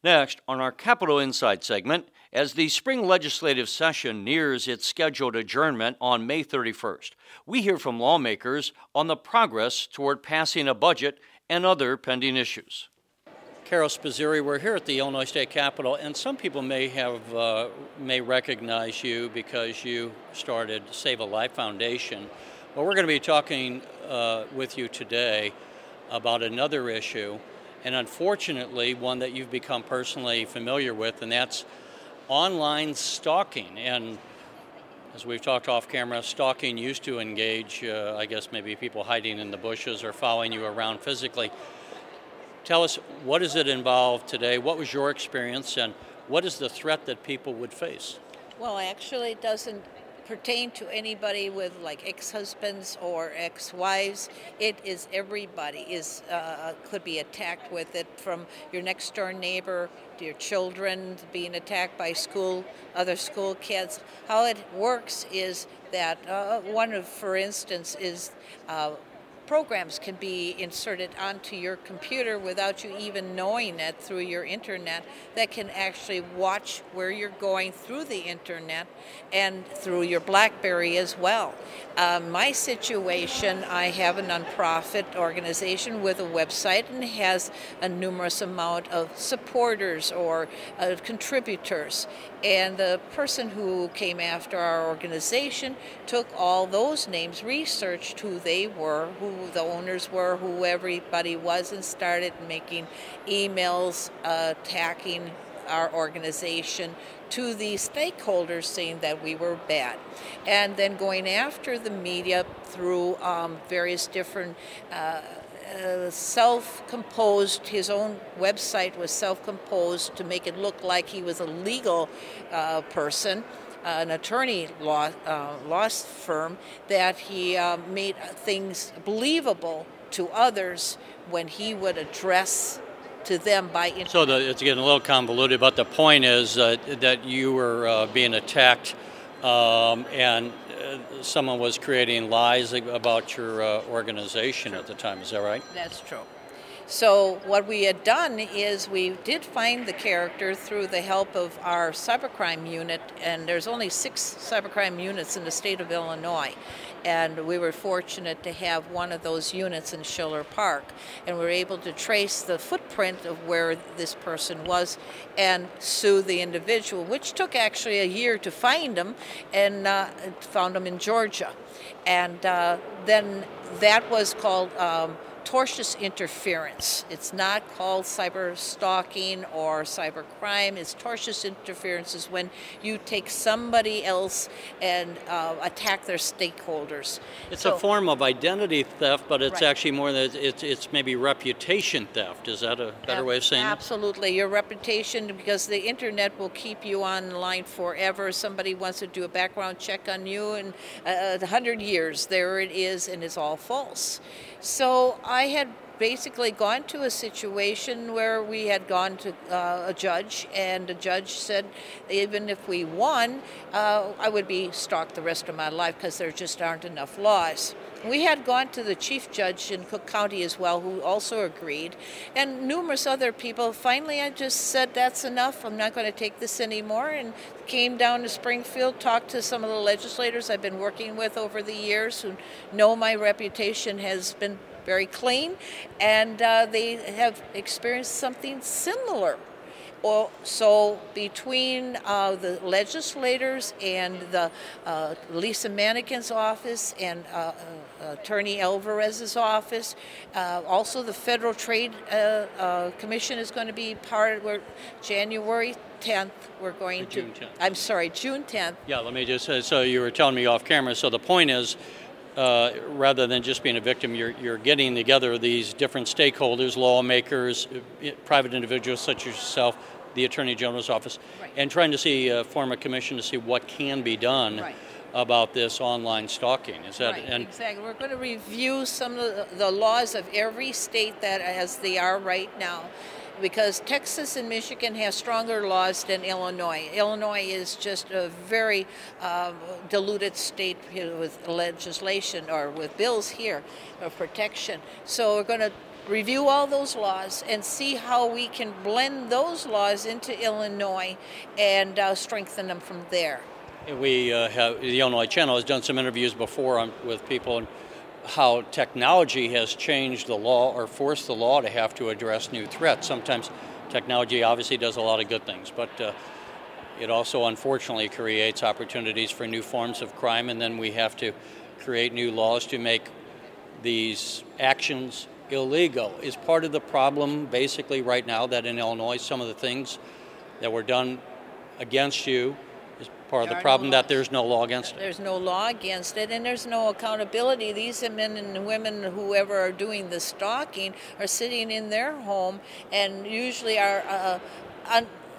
Next, on our Capitol Insight segment, as the spring legislative session nears its scheduled adjournment on May 31st, we hear from lawmakers on the progress toward passing a budget and other pending issues. Carol Spizzirri, we're here at the Illinois State Capitol, and some people may recognize you because you started Save a Life Foundation. But we're going to be talking with you today about another issue, and unfortunately one that you've become personally familiar with, and that's online stalking. And as we've talked off camera, stalking used to engage, I guess maybe people hiding in the bushes or following you around physically. Tell us, what does it involve today? What was your experience, and what is the threat that people would face? Well, actually, it doesn't pertain to anybody with like ex-husbands or ex-wives. It is everybody could be attacked with it, from your next door neighbor to your children being attacked by other school kids. How it works is that for instance, is programs can be inserted onto your computer without you even knowing it through your internet that can actually watch where you're going through the internet and through your BlackBerry as well. My situation, I have a nonprofit organization with a website and has a numerous amount of supporters or contributors. And the person who came after our organization took all those names, researched who they were, who the owners were, who everybody was, and started making emails attacking our organization to the stakeholders, saying that we were bad. And then going after the media through various different self-composed, his own website was self-composed to make it look like he was a legal person, an attorney law firm, that he made things believable to others when he would address to them by internet. So it's getting a little convoluted, but the point is that you were being attacked and someone was creating lies about your organization at the time. Is that right? That's true. So what we had done is we did find the character through the help of our cybercrime unit, and there's only 6 cybercrime units in the state of Illinois. And we were fortunate to have one of those units in Schiller Park, and we were able to trace the footprint of where this person was and sue the individual, which took actually a year to find him, and found him in Georgia. And then that was called tortious interference. It's not called cyber stalking or cyber crime. It's tortious interference is when you take somebody else and attack their stakeholders. It's a form of identity theft, but it's actually more than it's maybe reputation theft. Is that a better way of saying it? Absolutely. Your reputation, because the internet will keep you online forever. Somebody wants to do a background check on you, and 100 years, there it is, and it's all false. So I had basically gone to a situation where we had gone to a judge, and the judge said even if we won, I would be stalked the rest of my life because there just aren't enough laws. We had gone to the chief judge in Cook County as well, who also agreed, and numerous other people. Finally, I just said, that's enough. I'm not going to take this anymore, and came down to Springfield, talked to some of the legislators I've been working with over the years who know my reputation has been very clean, and they have experienced something similar. So between the legislators and the Lisa Manikin's office and Attorney Alvarez's office, also the Federal Trade Commission is going to be part of it. January 10th, we're going to... June 10th. I'm sorry, June 10th. Yeah, let me just say, so you were telling me off camera, so the point is, rather than just being a victim, you're getting together these different stakeholders, lawmakers, private individuals such as yourself, the Attorney General's office, and trying to form a commission to see what can be done about this online stalking. Is that exactly? We're going to review some of the laws of every state that as they are right now, because Texas and Michigan have stronger laws than Illinois. Illinois is just a very diluted state with legislation or with bills here of protection. So we're going to review all those laws and see how we can blend those laws into Illinois and strengthen them from there. We have, the Illinois Channel has done some interviews before with people on how technology has changed the law or forced the law to have to address new threats. Sometimes technology obviously does a lot of good things, but it also unfortunately creates opportunities for new forms of crime, and then we have to create new laws to make these actions illegal. Is part of the problem basically right now that in Illinois some of the things that were done against you is part of the problem that there's no law against it? There's no law against it, and there's no accountability. These men and women, whoever are doing the stalking, are sitting in their home and usually are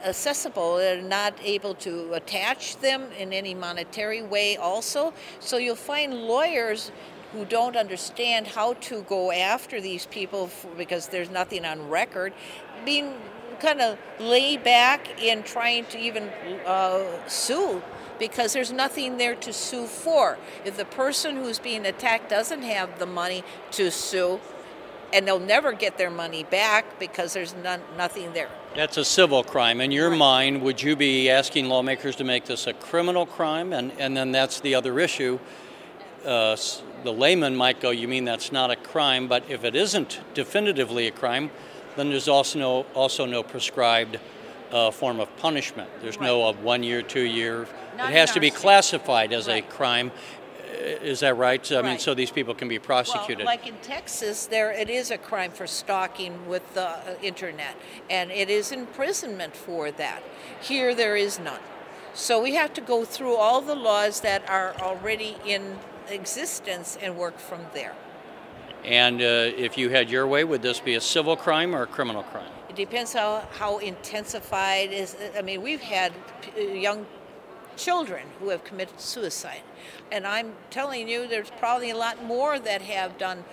accessible. They're not able to attach them in any monetary way also. So you'll find lawyers who don't understand how to go after these people because there's nothing on record, being kind of laid back in trying to even sue because there's nothing there to sue for. If the person who's being attacked doesn't have the money to sue, and they'll never get their money back because there's nothing there. That's a civil crime. In your mind, would you be asking lawmakers to make this a criminal crime? And then that's the other issue. The layman might go, you mean that's not a crime, but if it isn't definitively a crime, then there's also no prescribed form of punishment. There's no 1 year, 2 year. It has to be classified as a crime. Is that right? I mean, so these people can be prosecuted. Well, like in Texas, it is a crime for stalking with the internet, and it is imprisonment for that. Here, there is none. So we have to go through all the laws that are already in existence and work from there. And if you had your way, would this be a civil crime or a criminal crime? It depends how intensified is. I mean, we've had young children who have committed suicide, and I'm telling you, there's probably a lot more that have done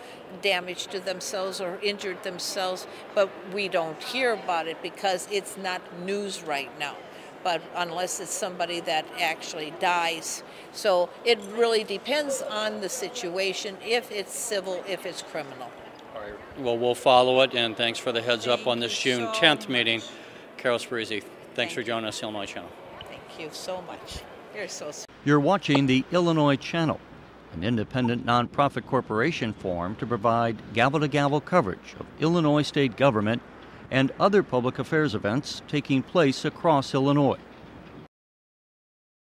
damage to themselves or injured themselves, but we don't hear about it because it's not news right now. But unless it's somebody that actually dies. So it really depends on the situation, if it's civil, if it's criminal. All right. Well, we'll follow it, and thanks for the heads up on this June 10th meeting. Carol Spizzirri, thanks for joining us, Illinois Channel. Thank you so much. You're so sweet. You're watching the Illinois Channel, an independent nonprofit corporation formed to provide gavel-to-gavel coverage of Illinois state government and other public affairs events taking place across Illinois.